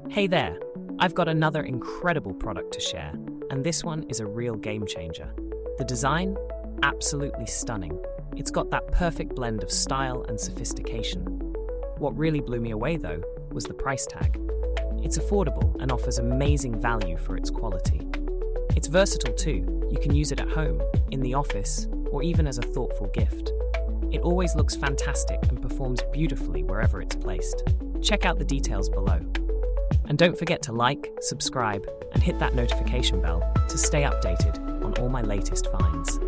Hey there, I've got another incredible product to share, and this one is a real game changer. The design? Absolutely stunning. It's got that perfect blend of style and sophistication. What really blew me away, though, was the price tag. It's affordable and offers amazing value for its quality. It's versatile too. You can use it at home, in the office, or even as a thoughtful gift. It always looks fantastic and performs beautifully wherever it's placed. Check out the details below. And don't forget to like, subscribe, and hit that notification bell to stay updated on all my latest finds.